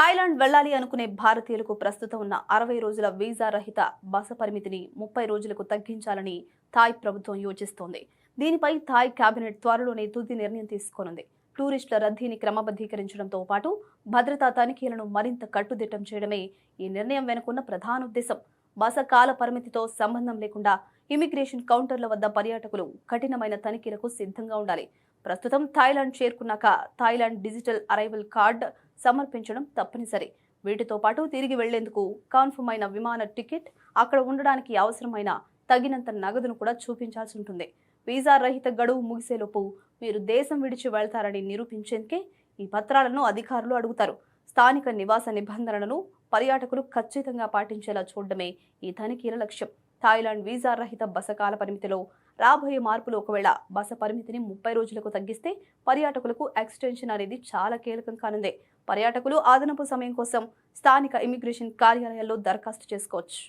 Thailand వెళ్లాలి అనుకునే భారతీయులకు ప్రస్తుతం ఉన్న 60 రోజుల వీసా రహిత బస పరిమితిని 30 రోజులకు తగ్గించాలని థాయ్ ప్రభుత్వం యోచిస్తోంది. దీనిపై థాయ్ కేబినెట్ త్వరలోనే తుది నిర్ణయం తీసుకోనుంది. టూరిస్టుల రద్దీని క్రమబద్ధీకరించడంతో పాటు భద్రతా తనిఖీలను మరింత కట్టుదిట్టం చేయడమే ఈ నిర్ణయం వెనుకున్న ప్రధాన ఉద్దేశం. బస కాల పరిమితితో సంబంధం లేకుండా ఇమిగ్రేషన్ కౌంటర్ల వద్ద పర్యాటకులు కఠినమైన తనిఖీలకు సిద్ధంగా ఉండాలి. ప్రస్తుతం థాయిలాండ్ చేరుకున్నాక థాయిలాండ్ డిజిటల్ అరైవల్ కార్డ్ సమర్పించడం తప్పనిసరి. వీటితో పాటు తిరిగి వెళ్లేందుకు కన్ఫర్మ్ అయిన విమాన టికెట్, అక్కడ ఉండడానికి అవసరమైన తగినంత నగదును కూడా చూపించాల్సి ఉంటుంది. వీసా రహిత గడువు ముగిసేలోపు మీరు దేశం విడిచి వెళ్తారని నిరూపించేందుకే ఈ పత్రాలను అధికారులు అడుగుతారు. స్థానిక నివాస నిబంధనలను పర్యాటకులు ఖచ్చితంగా పాటించేలా చూడడమే ఈ తనిఖీల లక్ష్యం. థాయిలాండ్ వీసా రహిత బస కాల పరిమితిలో రాబోయే మార్పులు ఒకవేళ బస పరిమితిని 30 రోజులకు తగ్గిస్తే పర్యాటకులకు ఎక్స్టెన్షన్ అనేది చాలా కీలకం కానుంది. పర్యాటకులు అదనపు సమయం కోసం స్థానిక ఇమిగ్రేషన్ కార్యాలయాల్లో దరఖాస్తు చేసుకోవచ్చు.